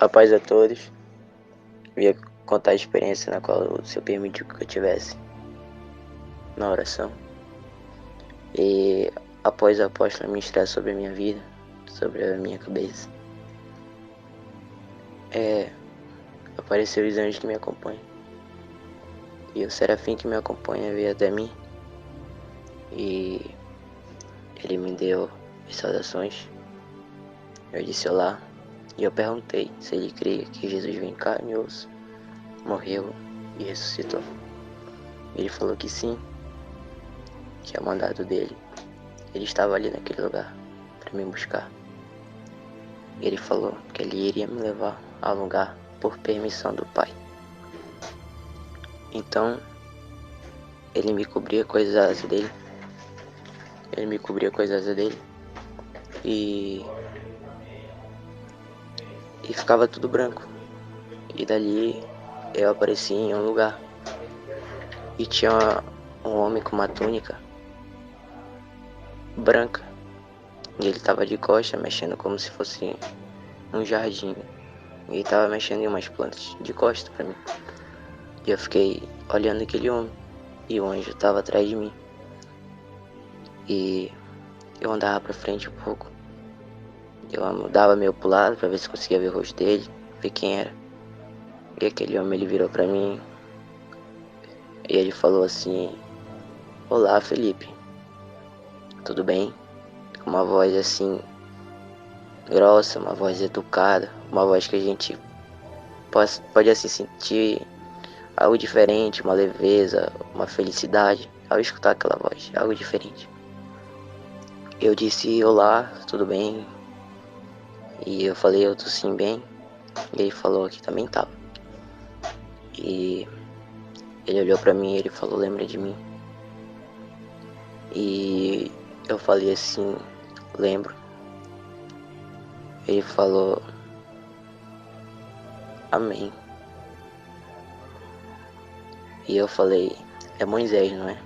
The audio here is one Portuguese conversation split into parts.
A paz a todos. Eu ia contar a experiência na qual o Senhor permitiu que eu tivesse na oração. E após o apóstolo ministrar sobre a minha vida, sobre a minha cabeça, apareceu os anjos que me acompanham. E o serafim que me acompanha veio até mim. E ele me deu as saudações. Eu disse olá. E eu perguntei se ele cria que Jesus veio em carne e osso, morreu e ressuscitou. Ele falou que sim, que é o mandado dele. Ele estava ali naquele lugar para me buscar. Ele falou que ele iria me levar ao lugar por permissão do Pai. Então, ele me cobria com as asas dele. Ele me cobria com as asas dele. E ficava tudo branco. E dali eu apareci em um lugar. E tinha um homem com uma túnica branca. E ele estava de costas, mexendo como se fosse um jardim. E ele estava mexendo em umas plantas de costas para mim. E eu fiquei olhando aquele homem. E o anjo estava atrás de mim. E eu andava para frente um pouco. Eu dava meio pro lado para ver se conseguia ver o rosto dele, ver quem era. E aquele homem, ele virou para mim. E ele falou assim: olá, Felipe. Tudo bem? Com uma voz assim, grossa, uma voz educada, uma voz que a gente pode assim sentir algo diferente, uma leveza, uma felicidade ao escutar aquela voz, algo diferente. Eu disse olá, tudo bem? E eu falei eu tô sim bem. E ele falou que também tava. E ele olhou pra mim e ele falou: lembra de mim? E eu falei assim: lembro. Ele falou: amém. E eu falei: é Moisés, não é?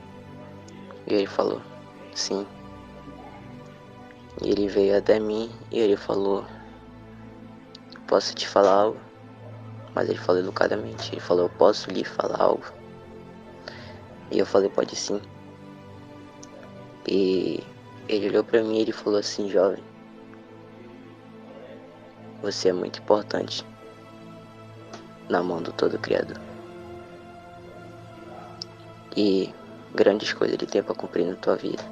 E ele falou: sim. E ele veio até mim e ele falou: posso te falar algo? Mas ele falou educadamente. Ele falou: eu posso lhe falar algo? E eu falei: pode sim. E ele olhou pra mim e ele falou assim: jovem, você é muito importante na mão do Todo-Criador. E grandes coisas ele tem pra cumprir na tua vida.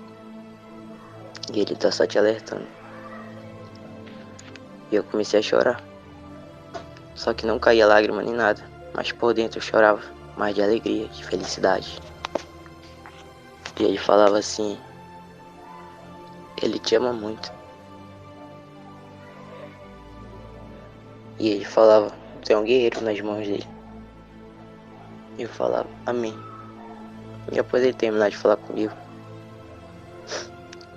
E ele tá só te alertando. E eu comecei a chorar. Só que não caía lágrima nem nada. Mas por dentro eu chorava. Mais de alegria, de felicidade. E ele falava assim: ele te ama muito. E ele falava: tem um guerreiro nas mãos dele. E eu falava: amém. E depois ele terminar de falar comigo,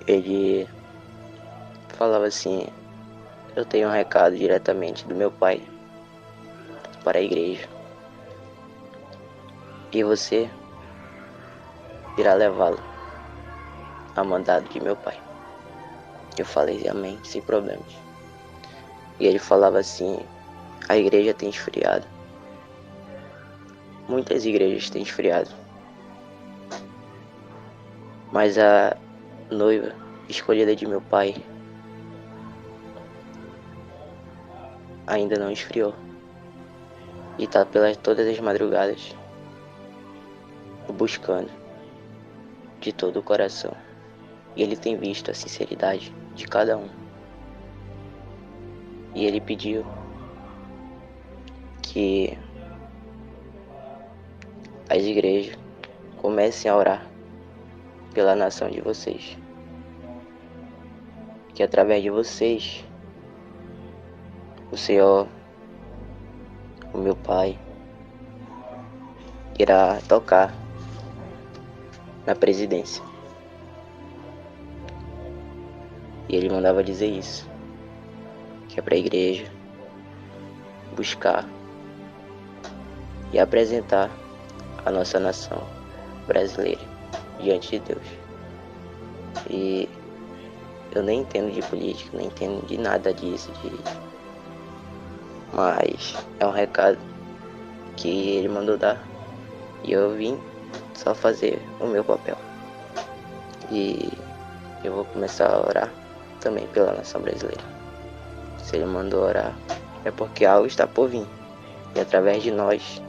ele falava assim: eu tenho um recado diretamente do meu pai para a igreja. E você irá levá-lo a mandado de meu pai. Eu falei: amém, sem problemas. E ele falava assim: a igreja tem esfriado. Muitas igrejas têm esfriado. Mas a noiva escolhida de meu pai ainda não esfriou. E tá pelas todas as madrugadas buscando de todo o coração. E ele tem visto a sinceridade de cada um. E ele pediu que as igrejas comecem a orar pela nação de vocês. Que através de vocês o Senhor, o meu Pai, irá tocar na presidência. E ele mandava dizer isso, que é para a igreja buscar e apresentar a nossa nação brasileira diante de Deus. E eu nem entendo de política, nem entendo de nada disso, mas é um recado que ele mandou dar e eu vim só fazer o meu papel. E eu vou começar a orar também pela nação brasileira. Se ele mandou orar, é porque algo está por vir. E através de nós,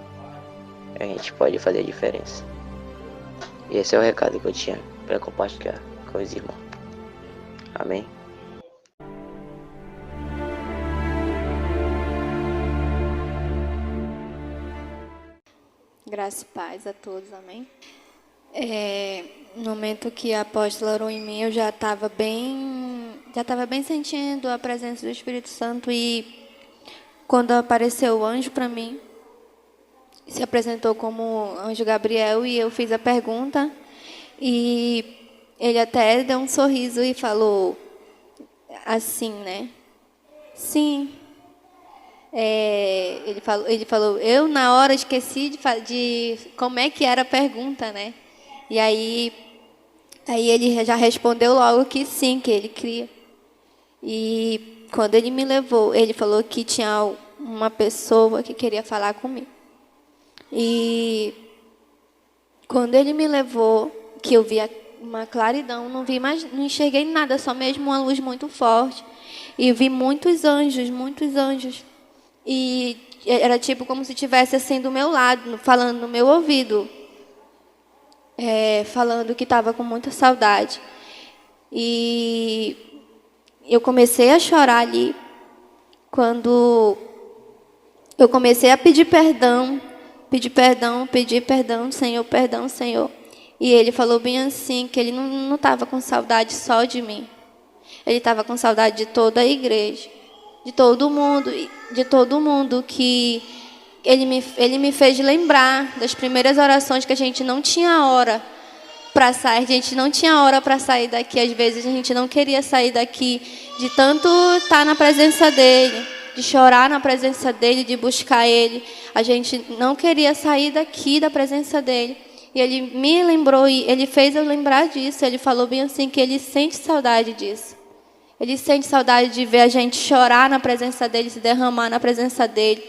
a gente pode fazer a diferença. E esse é o recado que eu tinha para compartilhar com os irmãos. Amém? Graça e paz a todos, amém? No momento que a apóstola orou em mim, eu já estava bem sentindo a presença do Espírito Santo, e quando apareceu o anjo para mim, se apresentou como anjo Gabriel, e eu fiz a pergunta, e ele até deu um sorriso e falou assim, né? Sim. Ele falou, eu na hora esqueci de como é que era a pergunta, né? E aí ele já respondeu logo que sim, que ele cria. E quando ele me levou, ele falou que tinha uma pessoa que queria falar comigo. E quando ele me levou, que eu vi uma claridão, não enxerguei nada, só mesmo uma luz muito forte. E vi muitos anjos, muitos anjos. E era tipo como se estivesse assim do meu lado, falando no meu ouvido. Falando que estava com muita saudade. E eu comecei a chorar ali, quando eu comecei a pedir perdão, Senhor, Senhor. E ele falou bem assim, que ele não estava com saudade só de mim. Ele estava com saudade de toda a igreja, de todo mundo que ele me fez lembrar das primeiras orações, que a gente não tinha hora para sair, daqui. Às vezes a gente não queria sair daqui, de tanto estar na presença dele, de chorar na presença dele, de buscar ele. A gente não queria sair daqui da presença dele. E ele me lembrou, e ele fez eu lembrar disso. Ele falou bem assim, que ele sente saudade disso. Ele sente saudade de ver a gente chorar na presença dele, se derramar na presença dele.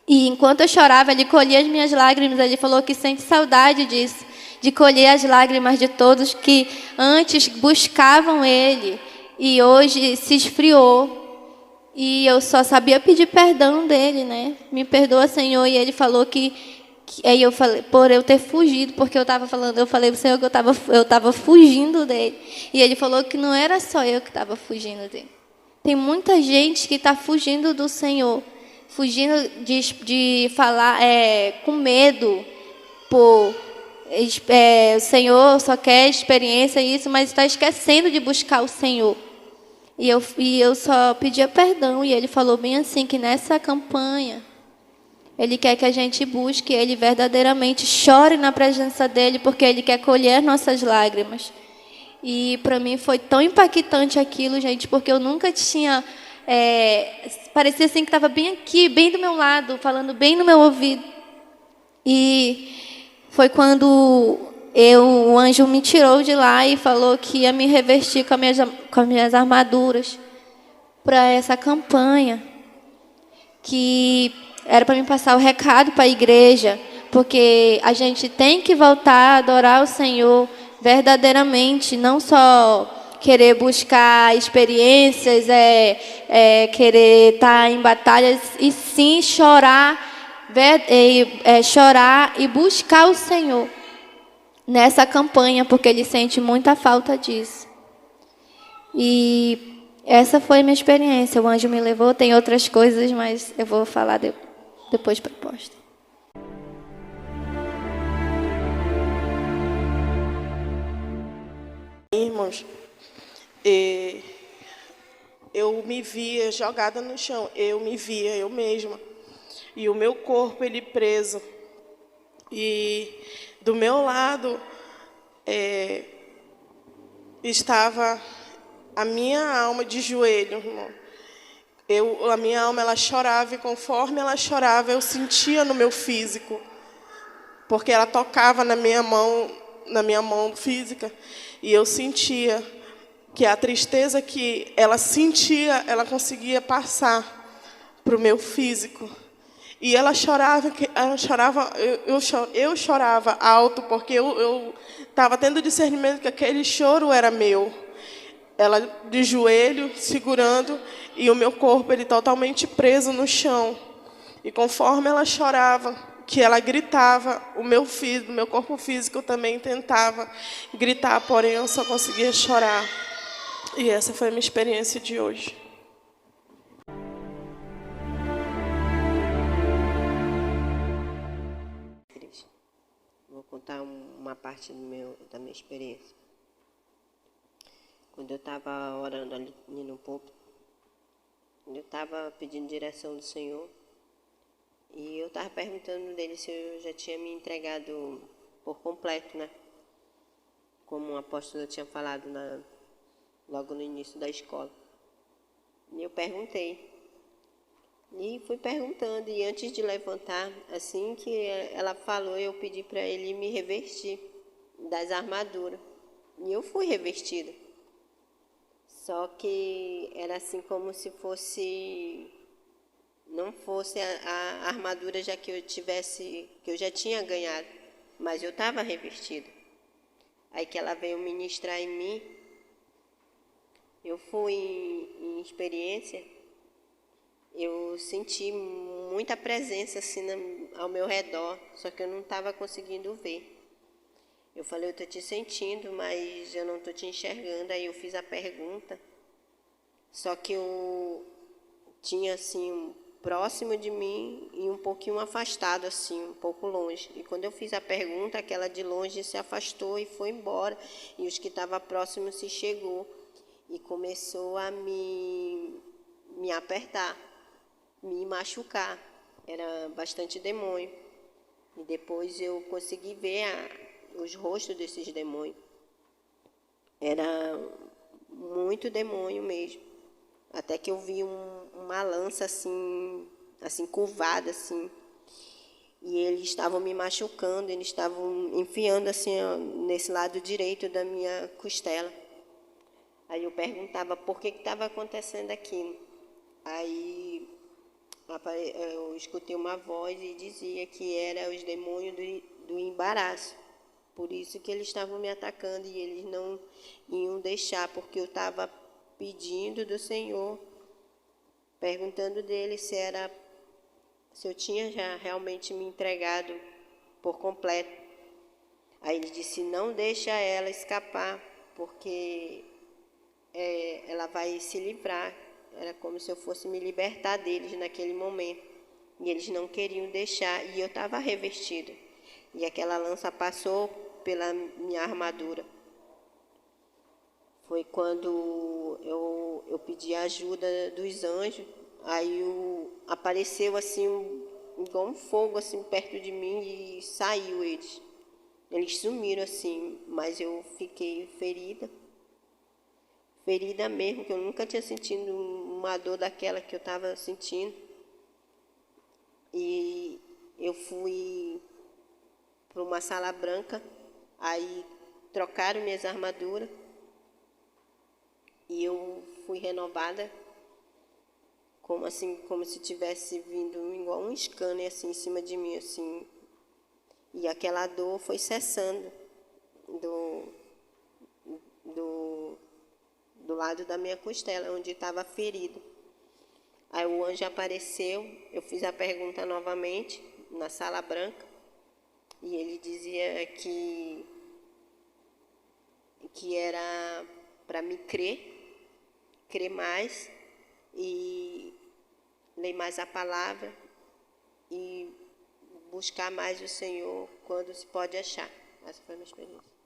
E enquanto eu chorava, ele colhia as minhas lágrimas. Ele falou que sente saudade disso, de colher as lágrimas de todos que antes buscavam ele e hoje se esfriou. E eu só sabia pedir perdão dele, né? Me perdoa, Senhor. E ele falou aí eu falei, por eu ter fugido, porque eu falei pro Senhor que eu estava fugindo dele. E ele falou que não era só eu que estava fugindo dele. Tem muita gente que está fugindo do Senhor, fugindo de falar com medo, o Senhor só quer experiência, isso, mas está esquecendo de buscar o Senhor. E eu só pedia perdão, e ele falou bem assim, que nessa campanha ele quer que a gente busque ele verdadeiramente, chore na presença dele, porque ele quer colher nossas lágrimas. E para mim foi tão impactante aquilo, gente, porque eu nunca tinha... parecia assim que estava bem aqui, bem do meu lado, falando bem no meu ouvido. E foi quando o anjo me tirou de lá e falou que ia me revestir com as minhas armaduras para essa campanha, que era para me passar o recado para a igreja, porque a gente tem que voltar a adorar o Senhor verdadeiramente, não só querer buscar experiências, querer estar em batalhas, e sim chorar e buscar o Senhor nessa campanha, porque ele sente muita falta disso. E essa foi a minha experiência. O anjo me levou, tem outras coisas, mas eu vou falar depois proposta. Irmãos, eu me via jogada no chão, eu me via eu mesma. E o meu corpo, ele preso. E do meu lado estava a minha alma de joelho, irmão. A minha alma, ela chorava, e conforme ela chorava, eu sentia no meu físico, porque ela tocava na minha mão física, e eu sentia que a tristeza que ela sentia, ela conseguia passar para o meu físico. E ela chorava, eu chorava alto, porque eu estava tendo discernimento que aquele choro era meu. Ela de joelho, segurando, e o meu corpo ele totalmente preso no chão. E conforme ela chorava, que ela gritava, o meu corpo físico também tentava gritar, porém eu só conseguia chorar. E essa foi a minha experiência de hoje. Vou contar uma parte da minha experiência. Quando eu estava orando ali no púlpito, eu estava pedindo direção do Senhor, e eu estava perguntando dele se eu já tinha me entregado por completo, né? Como o apóstolo tinha falado logo no início da escola. E eu perguntei. E fui perguntando, e antes de levantar, assim que ela falou, eu pedi para ele me revestir das armaduras. E eu fui revestida. Só que era assim como se fosse, não fosse a armadura já que eu já tinha ganhado, mas eu estava revestida. Aí que ela veio ministrar em mim, eu fui em experiência, eu senti muita presença assim ao meu redor, só que eu não estava conseguindo ver. Eu falei, eu estou te sentindo, mas eu não estou te enxergando. Aí eu fiz a pergunta, só que eu tinha assim, próximo de mim e um pouquinho afastado, assim, um pouco longe. E quando eu fiz a pergunta, aquela de longe se afastou e foi embora. E os que estavam próximos se chegou e começou a me apertar, me machucar. Era bastante demônio. E depois eu consegui ver os rostos desses demônios. Era muito demônio mesmo. Até que eu vi uma lança assim curvada assim. E eles estavam me machucando, eles estavam enfiando assim nesse lado direito da minha costela. Aí eu perguntava por que estava acontecendo aquilo. Aí eu escutei uma voz e dizia que era os demônios do embaraço. Por isso que eles estavam me atacando e eles não iam deixar, porque eu estava pedindo do Senhor, perguntando dele se eu tinha já realmente me entregado por completo. Aí ele disse, não deixa ela escapar, porque ela vai se livrar. Era como se eu fosse me libertar deles naquele momento. E eles não queriam deixar, e eu estava revestida. E aquela lança passou pela minha armadura. Foi quando eu pedi a ajuda dos anjos. Aí apareceu assim, igual um fogo assim, perto de mim, e saiu eles. Eles sumiram assim, mas eu fiquei ferida. Ferida mesmo, que eu nunca tinha sentido uma dor daquela que eu estava sentindo. E eu fui para uma sala branca, aí trocaram minhas armaduras e eu fui renovada, como se tivesse vindo igual um scanner assim em cima de mim, assim. E aquela dor foi cessando do lado da minha costela, onde estava ferido. Aí o anjo apareceu, eu fiz a pergunta novamente na sala branca, e ele dizia que era para me crer mais e ler mais a palavra e buscar mais o Senhor quando se pode achar. Essa foi a minha experiência.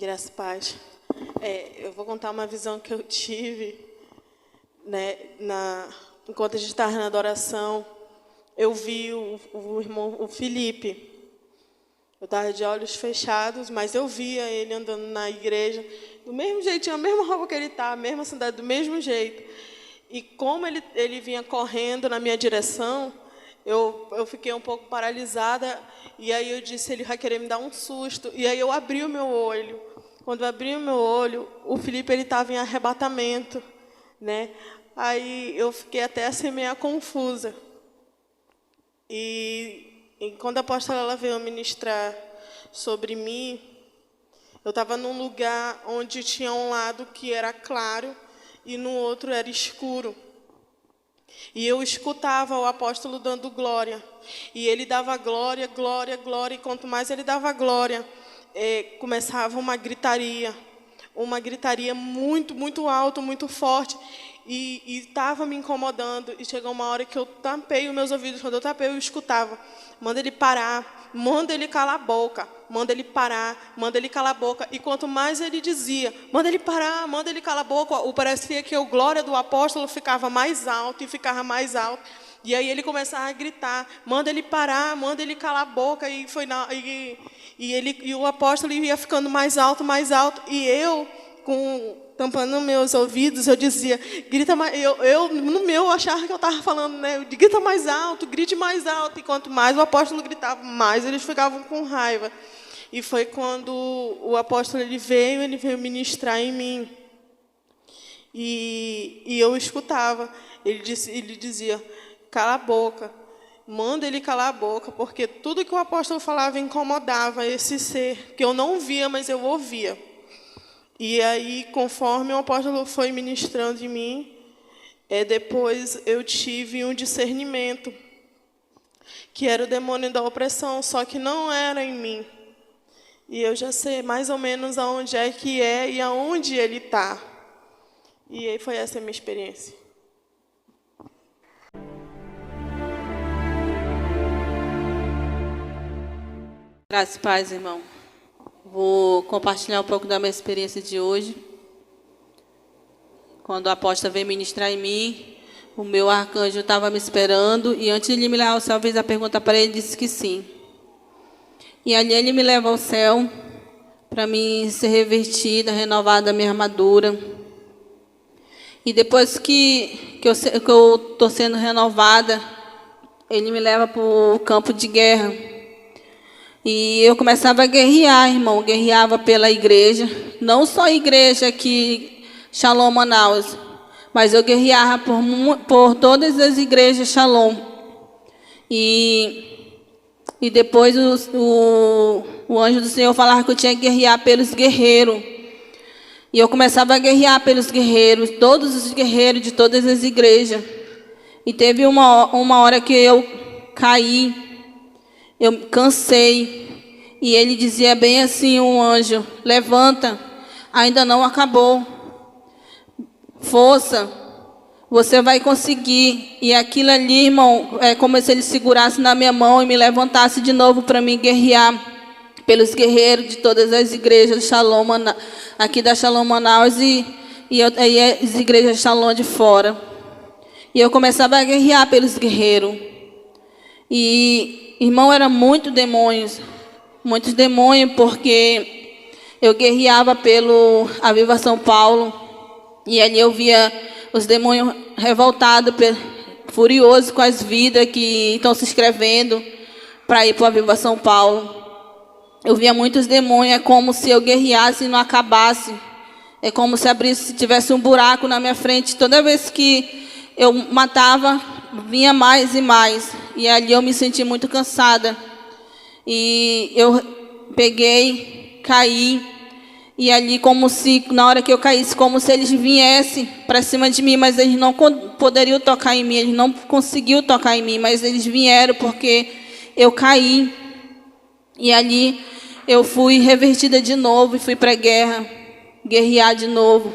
Graças e paz. Eu vou contar uma visão que eu tive, né, enquanto a gente estava na adoração. Eu vi o irmão, o Felipe. Eu estava de olhos fechados, mas eu via ele andando na igreja do mesmo jeitinho, a mesma roupa que ele está, a mesma sandália, do mesmo jeito. E como ele vinha correndo na minha direção, eu fiquei um pouco paralisada. E aí eu disse, ele vai querer me dar um susto. E aí eu abri o meu olho. Quando eu abri o meu olho, o Felipe estava em arrebatamento, né? Aí eu fiquei até assim meio confusa. E quando a apóstola ela veio ministrar sobre mim, eu estava num lugar onde tinha um lado que era claro e no outro era escuro. E eu escutava o apóstolo dando glória. E ele dava glória, glória, glória. E quanto mais ele dava glória, começava uma gritaria muito, muito alta, muito forte. E estava me incomodando. E chegou uma hora que eu tampei os meus ouvidos. Quando eu tapei, eu escutava. Manda ele parar, manda ele calar a boca. Manda ele parar, manda ele calar a boca. E quanto mais ele dizia, manda ele parar, manda ele calar a boca, parecia que a glória do apóstolo ficava mais alto e ficava mais alto. E aí ele começava a gritar, manda ele parar, manda ele calar a boca. E o apóstolo ia ficando mais alto, mais alto. E eu, tampando meus ouvidos, eu dizia, grita mais. No meu, eu achava que eu estava falando, né? Grita mais alto, grite mais alto. E quanto mais o apóstolo gritava, mais eles ficavam com raiva. E foi quando o apóstolo ele veio ministrar em mim. E eu escutava. Ele dizia, cala a boca. Manda ele calar a boca, porque tudo que o apóstolo falava incomodava esse ser, que eu não via, mas eu ouvia. E aí, conforme o apóstolo foi ministrando em mim, depois eu tive um discernimento, que era o demônio da opressão, só que não era em mim. E eu já sei mais ou menos aonde é que é e aonde ele está. E aí foi essa a minha experiência. Graças e paz, irmão. Vou compartilhar um pouco da minha experiência de hoje. Quando a apóstola veio ministrar em mim, o meu arcanjo estava me esperando. E antes de ele me levar ao céu, eu fiz a pergunta para ele e disse que sim. E ali ele me leva ao céu para mim ser revertida, renovada a minha armadura. E depois que eu estou sendo renovada, ele me leva para o campo de guerra. E eu começava a guerrear, irmão. Guerreava pela igreja. Não só a igreja aqui, Shalom Manaus, mas eu guerreava por todas as igrejas Shalom. E depois o anjo do Senhor falava que eu tinha que guerrear pelos guerreiros. E eu começava a guerrear pelos guerreiros, todos os guerreiros de todas as igrejas. E teve uma hora que eu caí, eu cansei. E ele dizia bem assim, um anjo, levanta, ainda não acabou. Força, você vai conseguir. E aquilo ali, irmão, é como se ele segurasse na minha mão e me levantasse de novo para mim guerrear pelos guerreiros de todas as igrejas Shalom, aqui da Shalom Manaus e as igrejas Shalom de fora. E eu começava a guerrear pelos guerreiros. E, irmão, era muitos demônios, porque eu guerreava pelo Aviva São Paulo. E ali eu via os demônios revoltados, furiosos com as vidas que estão se inscrevendo para ir para o Aviva São Paulo. Eu via muitos demônios, é como se eu guerreasse e não acabasse. É como se tivesse um buraco na minha frente. Toda vez que eu matava, vinha mais e mais. E ali eu me senti muito cansada. E eu peguei, caí. E ali, como se, na hora que eu caísse, como se eles viessem para cima de mim, mas eles não poderiam tocar em mim, eles não conseguiam tocar em mim, mas eles vieram porque eu caí. E ali eu fui revertida de novo e fui para a guerra, guerrear de novo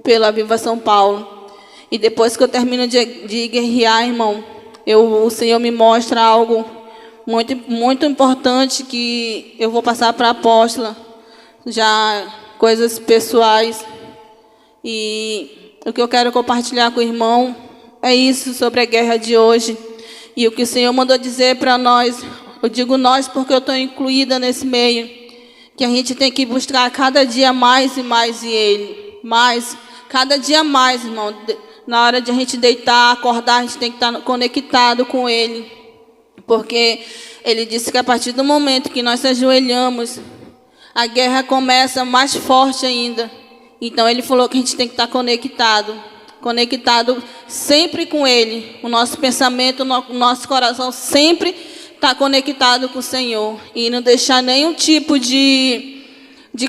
pela Viva São Paulo. E depois que eu termino de guerrear, irmão, o Senhor me mostra algo muito, muito importante que eu vou passar para a apóstola. já coisas pessoais. E o que eu quero compartilhar com o irmão é isso sobre a guerra de hoje. E o que o Senhor mandou dizer para nós, eu digo nós porque eu estou incluída nesse meio, que a gente tem que buscar cada dia mais e mais Ele. Mais, cada dia mais, irmão. Na hora de a gente deitar, acordar, a gente tem que estar conectado com Ele. Porque Ele disse que a partir do momento que nós se ajoelhamos, a guerra começa mais forte ainda. Então, Ele falou que a gente tem que estar conectado sempre com Ele. O nosso pensamento, o nosso coração sempre está conectado com o Senhor. E não deixar nenhum tipo de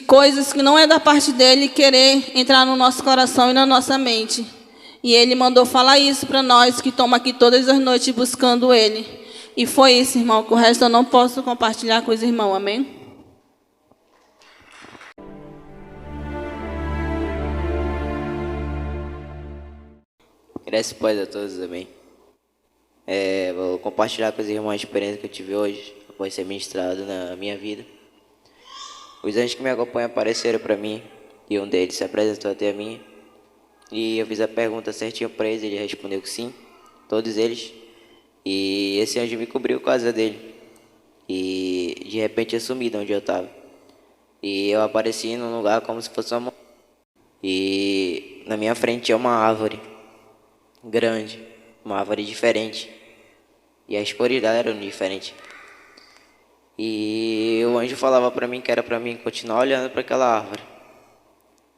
coisas que não é da parte dEle querer entrar no nosso coração e na nossa mente. E Ele mandou falar isso para nós que estamos aqui todas as noites buscando Ele. E foi isso, irmão, que o resto eu não posso compartilhar com os irmãos, amém? Graças e paz a todos, amém. Vou compartilhar com os irmãos a experiência que eu tive hoje, após ser ministrado na minha vida. Os anjos que me acompanham apareceram para mim, e um deles se apresentou até a mim. E eu fiz a pergunta certinho para eles, ele respondeu que sim, todos eles. E esse anjo me cobriu com a asa dele. E de repente eu sumi de onde eu estava. E eu apareci num lugar como se fosse uma... E na minha frente tinha uma árvore grande, uma árvore diferente. E as cores dela eram diferentes. E o anjo falava para mim que era para mim continuar olhando para aquela árvore.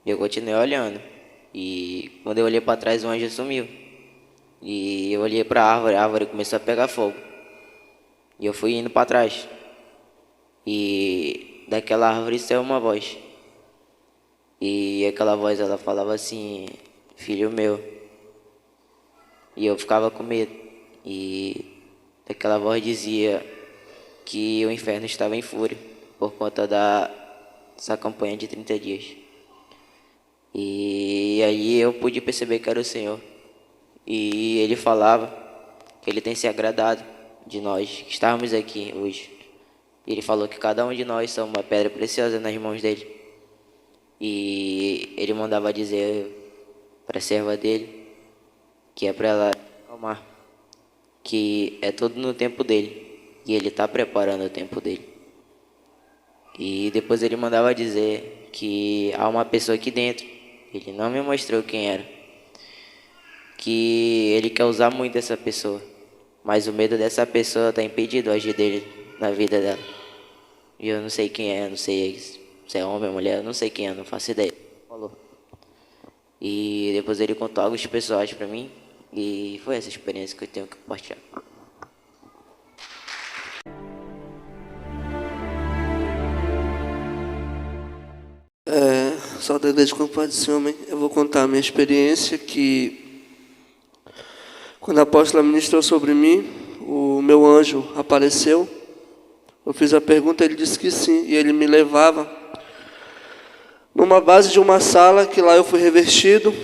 E eu continuei olhando. E quando eu olhei para trás, o anjo sumiu. E eu olhei para a árvore começou a pegar fogo. E eu fui indo para trás. E daquela árvore saiu uma voz. E aquela voz, ela falava assim: filho meu. E eu ficava com medo. E aquela voz dizia que o inferno estava em fúria por conta dessa campanha de 30 dias. E aí eu pude perceber que era o Senhor. E Ele falava que Ele tem se agradado de nós que estávamos aqui hoje. E Ele falou que cada um de nós somos uma pedra preciosa nas mãos dEle. E Ele mandava dizer para a serva dEle que é para ela acalmar, que é tudo no tempo dEle. E Ele está preparando o tempo dEle. E depois Ele mandava dizer que há uma pessoa aqui dentro. Ele não me mostrou quem era. Que Ele quer usar muito essa pessoa. Mas o medo dessa pessoa está impedindo o agir dEle na vida dela. E eu não sei quem é, não sei se é homem ou mulher, eu não sei quem é, não faço ideia. Falou. E depois Ele contou alguns pessoais para mim. E foi essa experiência que eu tenho que compartilhar. Só da igreja como Pai do Senhor, amém. Eu vou contar a minha experiência que quando a apóstola ministrou sobre mim, o meu anjo apareceu. Eu fiz a pergunta, ele disse que sim, e ele me levava numa base de uma sala que lá eu fui revestido,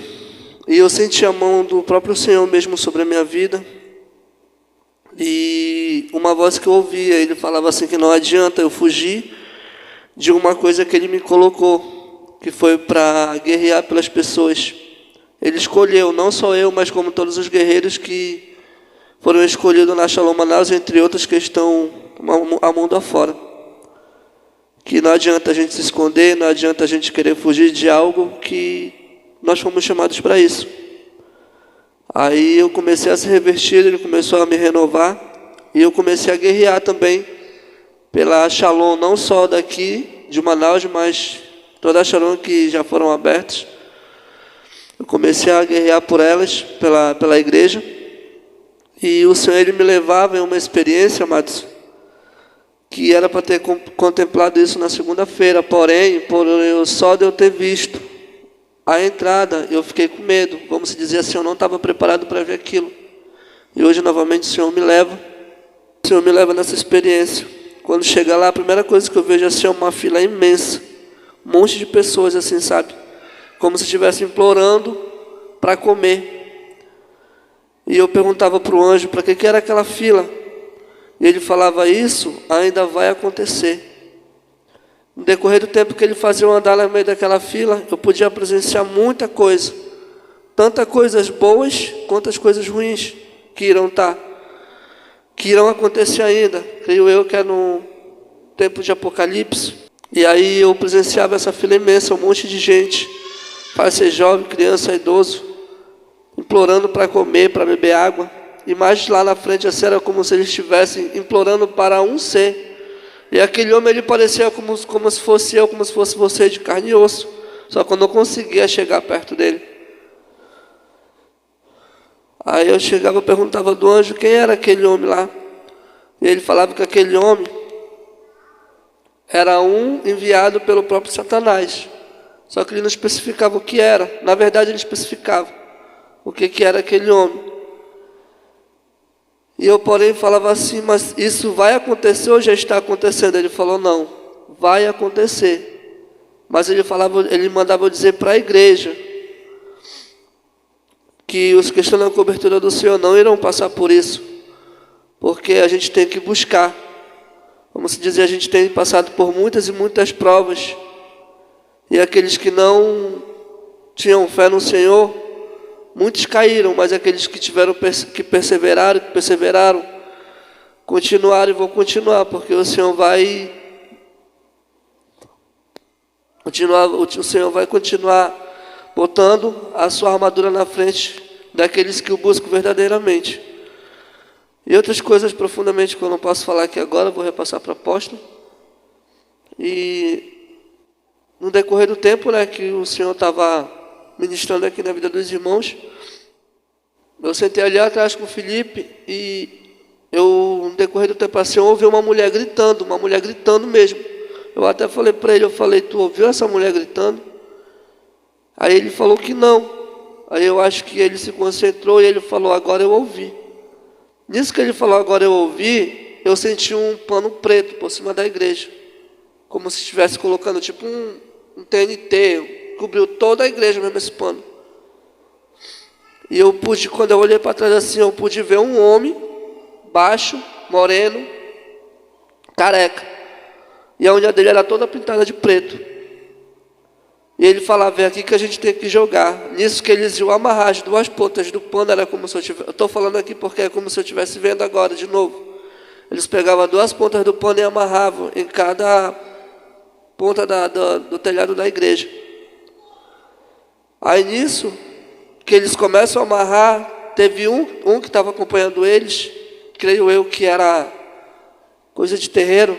e eu senti a mão do próprio Senhor mesmo sobre a minha vida. E uma voz que eu ouvia, ele falava assim que não adianta eu fugir de uma coisa que ele me colocou, que foi para guerrear pelas pessoas. Ele escolheu, não só eu, mas como todos os guerreiros que foram escolhidos na Shalom Manaus, entre outros que estão a mundo afora. Que não adianta a gente se esconder, não adianta a gente querer fugir de algo que nós fomos chamados para isso. Aí eu comecei a ser revestido, ele começou a me renovar, e eu comecei a guerrear também pela Shalom, não só daqui de Manaus, mas toda a Shalom que já foram abertas. Eu comecei a guerrear por elas, pela igreja, e o Senhor ele me levava em uma experiência, amados, que era para ter contemplado isso na segunda-feira, porém, só de eu ter visto a entrada, eu fiquei com medo, vamos dizer assim, eu não estava preparado para ver aquilo. E hoje, novamente, o Senhor me leva nessa experiência. Quando chega lá, a primeira coisa que eu vejo assim, é uma fila imensa, um monte de pessoas assim, sabe? Como se estivessem implorando para comer. E eu perguntava para o anjo, para que era aquela fila? E ele falava, isso ainda vai acontecer. decorrer do tempo que ele fazia eu andar no meio daquela fila, eu podia presenciar muita coisa. Tantas coisas boas quanto as coisas ruins que irão acontecer ainda. Creio eu que é no tempo de Apocalipse. E aí eu presenciava essa fila imensa, um monte de gente, para ser jovem, criança, idoso, implorando para comer, para beber água. E mais lá na frente, assim, era como se eles estivessem implorando para um ser. E aquele homem, ele parecia como se fosse eu, como se fosse você, de carne e osso. Só que eu não conseguia chegar perto dele. Aí eu chegava e perguntava do anjo quem era aquele homem lá. E ele falava que aquele homem era um enviado pelo próprio Satanás. Só que ele não especificava o que era. Na verdade, ele especificava o que era aquele homem. E eu, porém, falava assim, mas isso vai acontecer ou já está acontecendo? Ele falou, não, vai acontecer. Mas ele mandava eu dizer para a igreja que os que estão na cobertura do Senhor não irão passar por isso, porque a gente tem que buscar. Vamos dizer, a gente tem passado por muitas e muitas provas, e aqueles que não tinham fé no Senhor, muitos caíram, mas aqueles que perseveraram, continuaram e vão continuar, porque o Senhor vai continuar botando a sua armadura na frente daqueles que o buscam verdadeiramente. E outras coisas profundamente que eu não posso falar aqui agora, vou repassar para o apóstolo. E no decorrer do tempo, né, que o Senhor estava ministrando aqui na vida dos irmãos, eu sentei ali atrás com o Felipe e no decorrer do tempo assim, eu ouvi uma mulher gritando mesmo. Eu até falei para ele, tu ouviu essa mulher gritando? Aí ele falou que não. Aí eu acho que ele se concentrou e ele falou, agora eu ouvi. Nisso que ele falou, agora eu ouvi, eu senti um pano preto por cima da igreja. Como se estivesse colocando tipo um TNT, cobriu toda a igreja mesmo esse pano. E quando eu olhei para trás assim, eu pude ver um homem, baixo, moreno, careca. E a unha dele era toda pintada de preto. E ele falava, vem aqui que a gente tem que jogar. Nisso que eles iam amarrar as duas pontas do pano, era como se eu tivesse... Eu estou falando aqui porque é como se eu estivesse vendo agora de novo. Eles pegavam duas pontas do pano e amarravam em cada ponta do telhado da igreja. Aí nisso, que eles começam a amarrar, teve um que estava acompanhando eles, creio eu que era coisa de terreiro,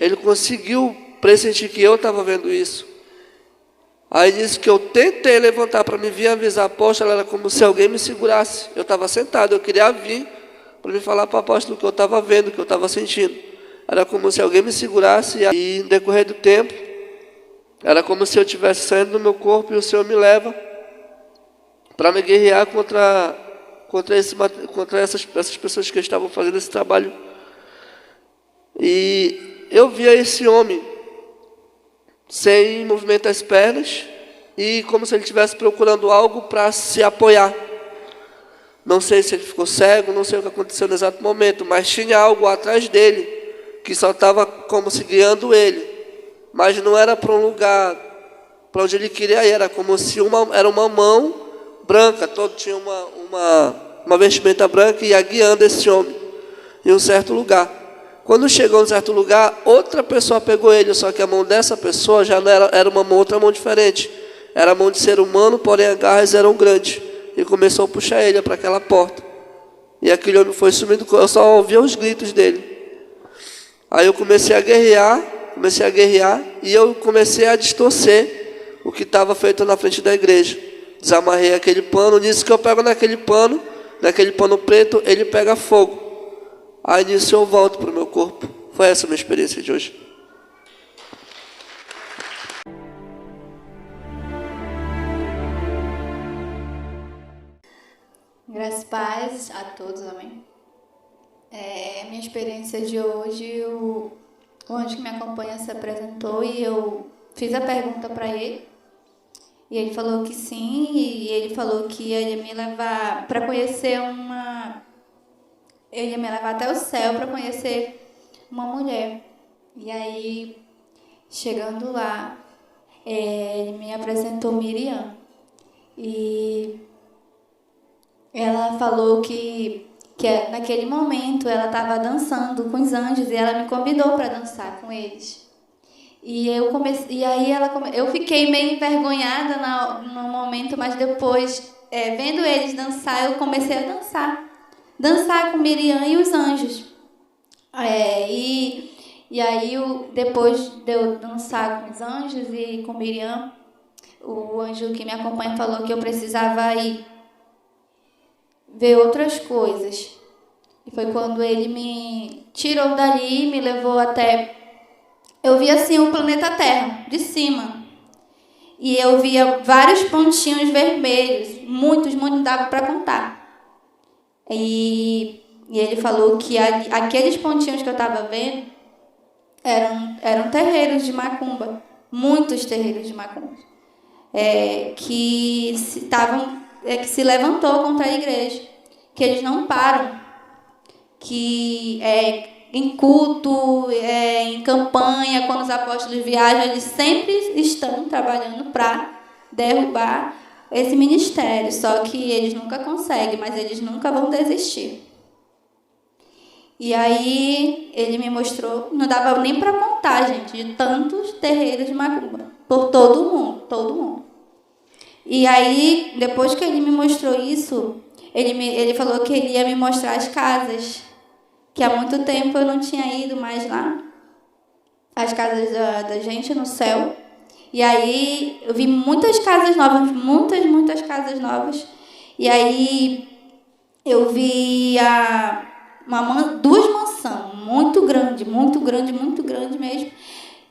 ele conseguiu pressentir que eu estava vendo isso. Aí disse que eu tentei levantar para me vir avisar a apóstolo, era como se alguém me segurasse. Eu estava sentado, eu queria vir para me falar para o apóstolo o que eu estava vendo, o que eu estava sentindo. Era como se alguém me segurasse e no decorrer do tempo, era como se eu estivesse saindo do meu corpo e o Senhor me leva para me guerrear contra essas pessoas que estavam fazendo esse trabalho. E eu via esse homem sem movimentar as pernas e como se ele estivesse procurando algo para se apoiar. Não sei se ele ficou cego, não sei o que aconteceu no exato momento, mas tinha algo atrás dele que só estava como se guiando ele, mas não era para um lugar para onde ele queria ir, era como se era uma mão branca, todo tinha uma vestimenta branca e ia guiando esse homem em um certo lugar. Quando chegou em um certo lugar, outra pessoa pegou ele, só que a mão dessa pessoa já não era uma mão, outra mão diferente. Era a mão de ser humano, porém as garras eram grandes. E começou a puxar ele para aquela porta. E aquele homem foi sumindo, eu só ouvia os gritos dele. Aí eu comecei a guerrear, e eu comecei a distorcer o que estava feito na frente da igreja. Desamarrei aquele pano, nisso que eu pego naquele pano preto, ele pega fogo. Aí nisso eu volto para o meu corpo. Foi essa a minha experiência de hoje. Graças e paz a todos, amém. Minha experiência de hoje, o anjo que me acompanha se apresentou e eu fiz a pergunta para ele. E ele falou que sim, e ele falou que ia me levar para conhecer ele ia me levar até o céu para conhecer uma mulher. E aí Chegando lá, ele me apresentou Miriam. E ela falou que naquele momento ela estava dançando com os anjos e ela me convidou para dançar com eles. E eu fiquei meio envergonhada no momento, mas depois, vendo eles dançar, eu comecei a dançar com Miriam e os anjos. E aí, depois de eu dançar com os anjos e com Miriam, o anjo que me acompanha falou que eu precisava ir ver outras coisas. E foi quando ele me tirou dali e me levou até... Eu via assim o planeta Terra, de cima. E eu via vários pontinhos vermelhos, muitos, não dava para contar. E ele falou que aqueles pontinhos que eu estava vendo eram terreiros de macumba, muitos terreiros de macumba, que se levantou contra a igreja, que eles não param, que em culto, em campanha, quando os apóstolos viajam, eles sempre estão trabalhando para derrubar esse ministério, só que eles nunca conseguem, mas eles nunca vão desistir. E aí ele me mostrou, não dava nem para contar, gente, de tantos terreiros de macumba, por todo mundo. E aí, depois que ele me mostrou isso, ele falou que ele ia me mostrar as casas, que há muito tempo eu não tinha ido mais lá, as casas da gente no céu. E aí eu vi muitas casas novas, muitas casas novas. E aí eu vi duas mansões, muito grande mesmo.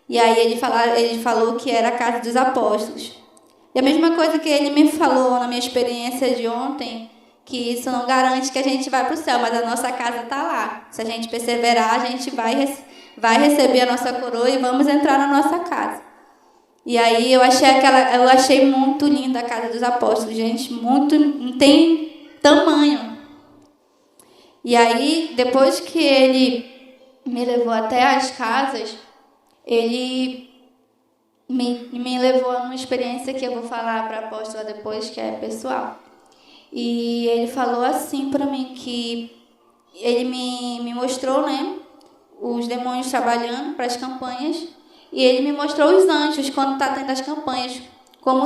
E aí ele falou que era a casa dos apóstolos. E a mesma coisa que ele me falou na minha experiência de ontem, que isso não garante que a gente vai para o céu, mas a nossa casa está lá. Se a gente perseverar, a gente vai receber a nossa coroa e vamos entrar na nossa casa. E aí eu achei muito linda a casa dos apóstolos, gente, não tem tamanho. E aí, depois que ele me levou até as casas, ele me levou a uma experiência que eu vou falar para a apóstola depois, que é pessoal. E ele falou assim para mim que ele me mostrou, né, os demônios trabalhando para as campanhas, e ele me mostrou os anjos quando está tendo as campanhas, como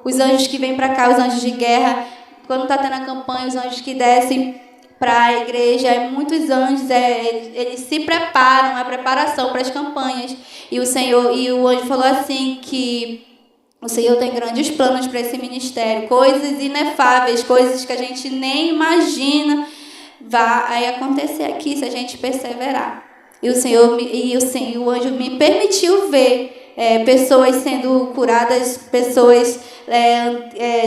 os anjos que vêm para cá, os anjos de guerra, quando está tendo a campanha, os anjos que descem para a igreja, muitos anjos, eles se preparam, a preparação para as campanhas. E o anjo falou assim que o Senhor tem grandes planos para esse ministério, coisas inefáveis, coisas que a gente nem imagina vai acontecer aqui se a gente perseverar. E o anjo me permitiu ver pessoas sendo curadas, pessoas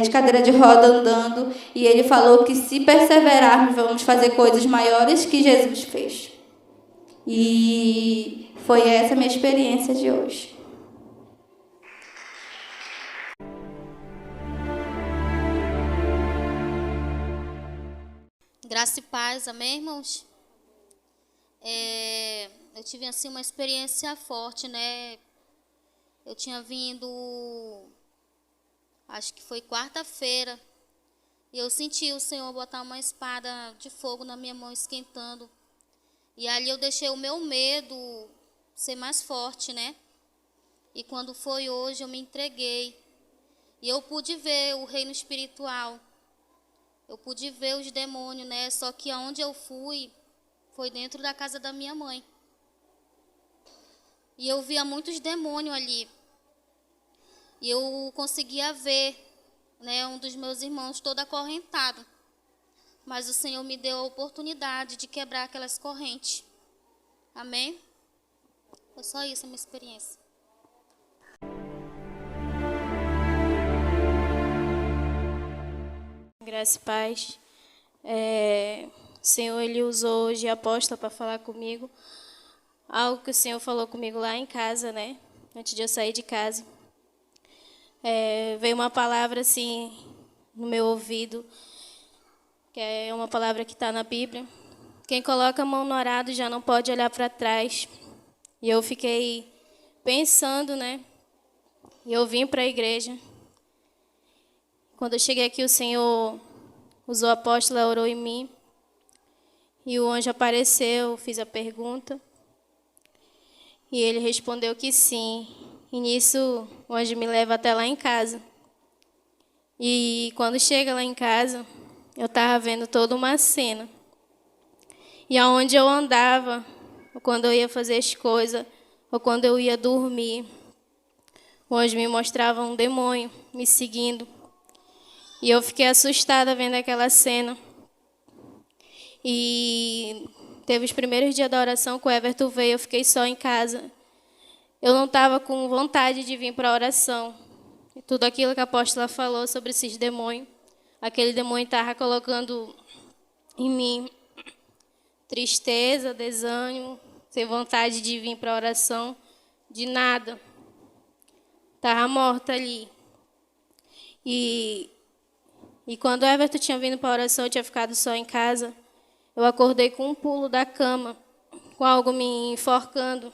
de cadeira de roda andando, e ele falou que se perseverarmos vamos fazer coisas maiores que Jesus fez. E foi essa a minha experiência de hoje. Graça e paz, amém, irmãos? Eu tive assim uma experiência forte, né? Eu tinha vindo, acho que foi quarta-feira, e eu senti o Senhor botar uma espada de fogo na minha mão esquentando. E ali eu deixei o meu medo ser mais forte, né? E quando foi hoje eu me entreguei. E eu pude ver o reino espiritual. Eu pude ver os demônios, né? Só que aonde eu fui foi dentro da casa da minha mãe. E eu via muitos demônios ali. E eu conseguia ver, né, um dos meus irmãos todo acorrentado. Mas o Senhor me deu a oportunidade de quebrar aquelas correntes. Amém? Foi só isso a minha experiência. Graça e paz. O Senhor, Ele usou hoje a apóstola para falar comigo. Algo que o Senhor falou comigo lá em casa, né? Antes de eu sair de casa. Veio uma palavra assim no meu ouvido, que é uma palavra que está na Bíblia. Quem coloca a mão no arado já não pode olhar para trás. E eu fiquei pensando, né? E eu vim para a igreja. Quando eu cheguei aqui, o Senhor usou a apóstola, orou em mim. E o anjo apareceu, fiz a pergunta. E ele respondeu que sim. E nisso, o anjo me leva até lá em casa. E quando chega lá em casa, eu estava vendo toda uma cena. E aonde eu andava, ou quando eu ia fazer as coisas, ou quando eu ia dormir, o anjo me mostrava um demônio me seguindo. E eu fiquei assustada vendo aquela cena. E teve os primeiros dias da oração que o Everton veio, eu fiquei só em casa. Eu não estava com vontade de vir para a oração. E tudo aquilo que a apóstola falou sobre esses demônios, aquele demônio estava colocando em mim tristeza, desânimo, sem vontade de vir para a oração, de nada. Estava morta ali. E quando o Everton tinha vindo para a oração, eu tinha ficado só em casa, eu acordei com um pulo da cama, com algo me enforcando.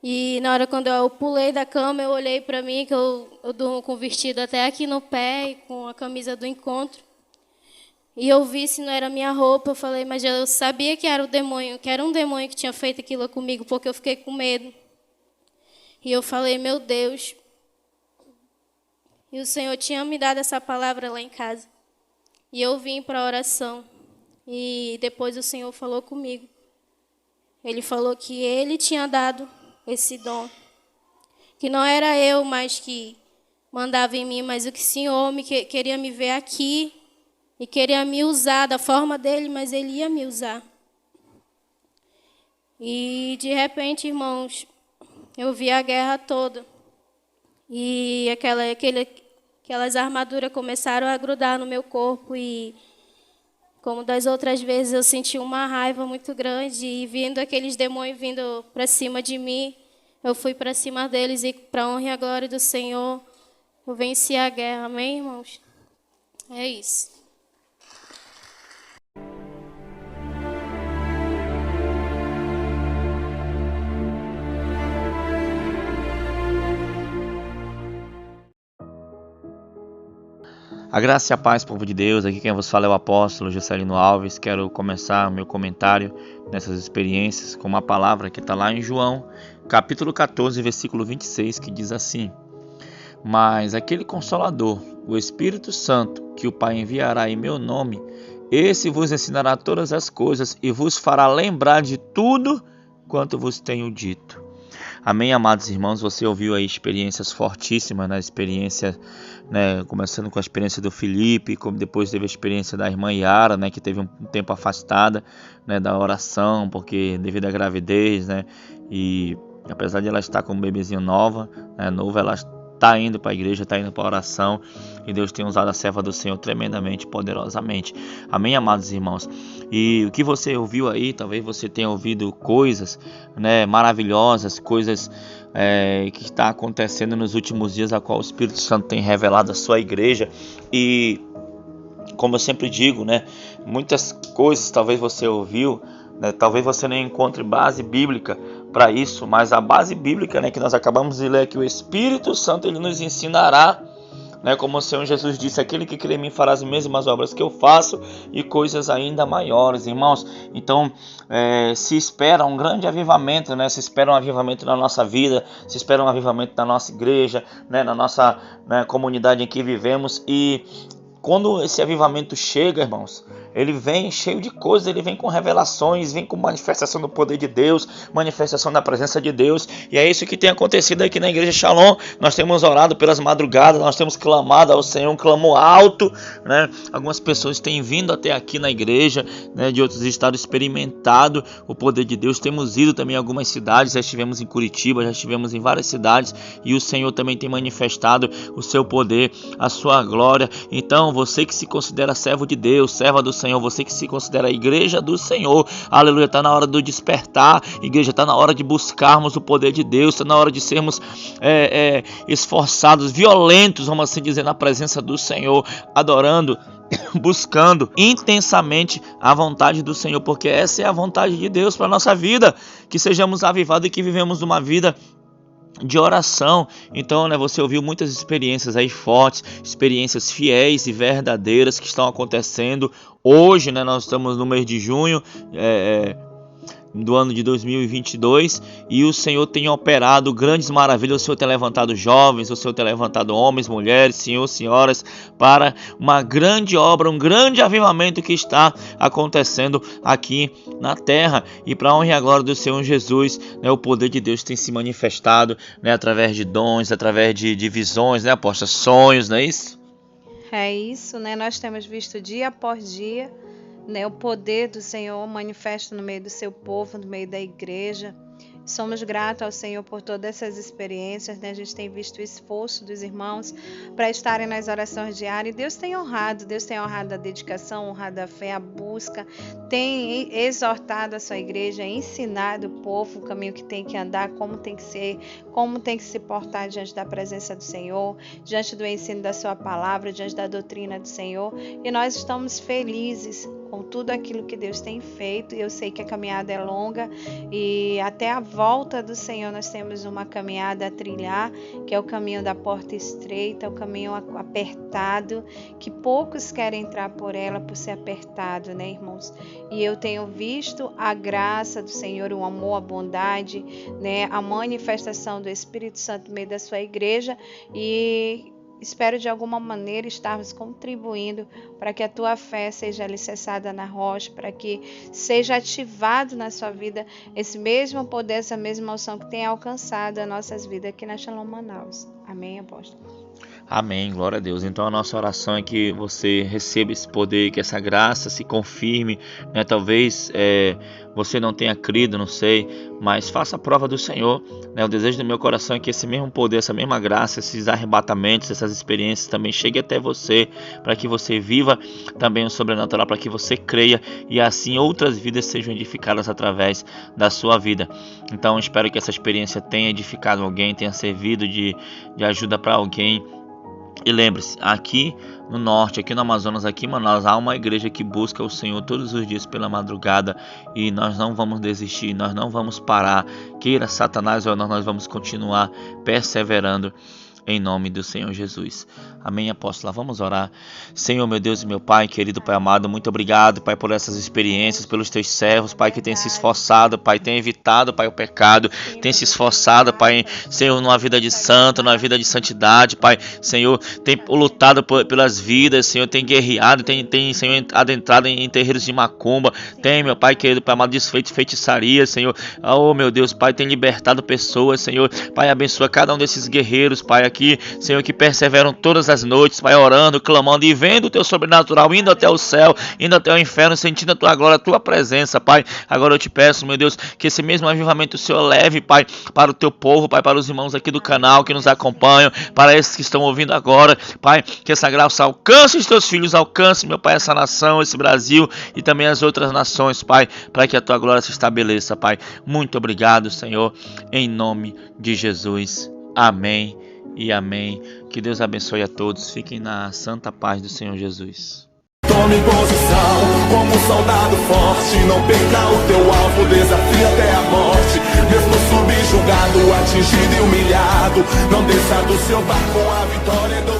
E na hora quando eu pulei da cama, eu olhei para mim, que eu durmo com o vestido até aqui no pé e com a camisa do encontro. E eu vi se não era minha roupa, eu falei, mas eu sabia que era o demônio, que era um demônio que tinha feito aquilo comigo, porque eu fiquei com medo. E eu falei, meu Deus. E o Senhor tinha me dado essa palavra lá em casa. E eu vim para a oração. E depois o Senhor falou comigo. Ele falou que Ele tinha dado esse dom. Que não era eu mais que mandava em mim, mas o que o Senhor queria me ver aqui. E queria me usar da forma dele, mas Ele ia me usar. E de repente, irmãos, eu vi a guerra toda. E aquelas armaduras começaram a grudar no meu corpo. E como das outras vezes, eu senti uma raiva muito grande. E vindo aqueles demônios vindo para cima de mim, eu fui para cima deles. E para a honra e a glória do Senhor, eu venci a guerra. Amém, irmãos? É isso. A graça e a paz, povo de Deus. Aqui quem vos fala é o apóstolo Juscelino Alves. Quero começar o meu comentário nessas experiências com uma palavra que está lá em João, capítulo 14, versículo 26, que diz assim: Mas aquele Consolador, o Espírito Santo, que o Pai enviará em meu nome, esse vos ensinará todas as coisas e vos fará lembrar de tudo quanto vos tenho dito. Amém, amados irmãos. Você ouviu aí experiências fortíssimas, né? Experiência, né? Começando com a experiência do Felipe, como depois teve a experiência da irmã Yara, né? Que teve um tempo afastada, né? Da oração, porque devido à gravidez, né? E apesar de ela estar com um bebezinho novo, ela está indo para a igreja, está indo para a oração, e Deus tem usado a serva do Senhor tremendamente, poderosamente. Amém, amados irmãos? E o que você ouviu aí, talvez você tenha ouvido coisas, né, maravilhosas, coisas que está acontecendo nos últimos dias, a qual o Espírito Santo tem revelado à sua igreja. E como eu sempre digo, né, muitas coisas talvez você ouviu, né, talvez você não encontre base bíblica para isso, mas a base bíblica, né, que nós acabamos de ler, é que o Espírito Santo ele nos ensinará, né, como o Senhor Jesus disse: aquele que crê em mim fará as mesmas obras que eu faço e coisas ainda maiores, irmãos. Então se espera um grande avivamento, né, se espera um avivamento na nossa vida, se espera um avivamento na nossa igreja, né, na nossa, né, comunidade em que vivemos. E quando esse avivamento chega, irmãos, ele vem cheio de coisas, ele vem com revelações, vem com manifestação do poder de Deus, manifestação da presença de Deus. E é isso que tem acontecido aqui na Igreja Shalom. Nós temos orado pelas madrugadas, nós temos clamado ao Senhor, um clamor alto, né? Algumas pessoas têm vindo até aqui na igreja, né, de outros estados, experimentado o poder de Deus. Temos ido também em algumas cidades, já estivemos em Curitiba, já estivemos em várias cidades, e o Senhor também tem manifestado o seu poder, a sua glória. Então irmão, você que se considera servo de Deus, serva do Senhor, você que se considera a igreja do Senhor, aleluia, está na hora do despertar, igreja, está na hora de buscarmos o poder de Deus, está na hora de sermos esforçados, violentos, vamos assim dizer, na presença do Senhor, adorando, buscando intensamente a vontade do Senhor, porque essa é a vontade de Deus para a nossa vida, que sejamos avivados e que vivemos uma vida de oração. Então, você ouviu muitas experiências aí fortes, experiências fiéis e verdadeiras que estão acontecendo hoje, nós estamos no mês de junho, do ano de 2022, e o Senhor tem operado grandes maravilhas. O Senhor tem levantado jovens, o Senhor tem levantado homens, mulheres, senhores, senhoras, para uma grande obra, um grande avivamento que está acontecendo aqui na terra, e para a honra e a glória do Senhor Jesus, o poder de Deus tem se manifestado, através de dons, através de visões, apóstolo, sonhos, não é isso? É isso, nós temos visto dia após dia o poder do Senhor manifesta no meio do seu povo, no meio da igreja. Somos gratos ao Senhor por todas essas experiências, A gente tem visto o esforço dos irmãos para estarem nas orações diárias. Deus tem honrado a dedicação, honrado a fé, a busca, tem exortado a sua igreja, ensinado o povo o caminho que tem que andar, como tem que ser, como tem que se portar diante da presença do Senhor, diante do ensino da sua palavra, diante da doutrina do Senhor. E nós estamos felizes com tudo aquilo que Deus tem feito. Eu sei que a caminhada é longa e até a volta do Senhor nós temos uma caminhada a trilhar, que é o caminho da porta estreita, o caminho apertado, que poucos querem entrar por ela por ser apertado, irmãos? E eu tenho visto a graça do Senhor, o amor, a bondade, a manifestação do Espírito Santo no meio da sua igreja, e espero de alguma maneira estarmos contribuindo para que a tua fé seja alicerçada na rocha, para que seja ativado na sua vida esse mesmo poder, essa mesma unção que tem alcançado as nossas vidas aqui na Shalom Manaus. Amém, apóstolo? Amém, glória a Deus. Então a nossa oração é que você receba esse poder, que essa graça se confirme, Talvez você não tenha crido, não sei, mas faça a prova do Senhor, O desejo do meu coração é que esse mesmo poder, essa mesma graça, esses arrebatamentos, essas experiências também cheguem até você, para que você viva também o sobrenatural, para que você creia e assim outras vidas sejam edificadas através da sua vida. Então espero que essa experiência tenha edificado alguém, tenha servido de ajuda para alguém. E lembre-se, aqui no norte, aqui no Amazonas, aqui em Manaus, há uma igreja que busca o Senhor todos os dias pela madrugada, e nós não vamos desistir, nós não vamos parar, queira Satanás ou nós vamos continuar perseverando em nome do Senhor Jesus. Amém, apóstola? Vamos orar. Senhor, meu Deus e meu Pai, querido Pai amado, muito obrigado, Pai, por essas experiências, pelos teus servos, Pai, que tem se esforçado, Pai, tem evitado, Pai, o pecado, tem se esforçado, Pai, Senhor, numa vida de santo, numa vida de santidade, Pai, Senhor, tem lutado pelas vidas, Senhor, tem guerreado, tem Senhor, adentrado em terreiros de macumba, tem, meu Pai, querido Pai amado, desfeito feitiçaria, Senhor, oh, meu Deus, Pai, tem libertado pessoas, Senhor, Pai, abençoa cada um desses guerreiros, Pai, aqui, Senhor, que perseveram todas as noites, Pai, orando, clamando e vendo o teu sobrenatural, indo até o céu, indo até o inferno, sentindo a tua glória, a tua presença, Pai. Agora eu te peço, meu Deus, que esse mesmo avivamento o Senhor leve, Pai, para o teu povo, Pai, para os irmãos aqui do canal que nos acompanham, para esses que estão ouvindo agora, Pai, que essa graça alcance os teus filhos, alcance, meu Pai, essa nação, esse Brasil e também as outras nações, Pai, para que a tua glória se estabeleça, Pai. Muito obrigado, Senhor, em nome de Jesus. Amém e amém. Que Deus abençoe a todos. Fiquem na santa paz do Senhor Jesus. Tome posição como um soldado forte. Não perca o teu alvo, desafia até a morte. Mesmo subjugado, atingido e humilhado, não desça do seu barco, a vitória é do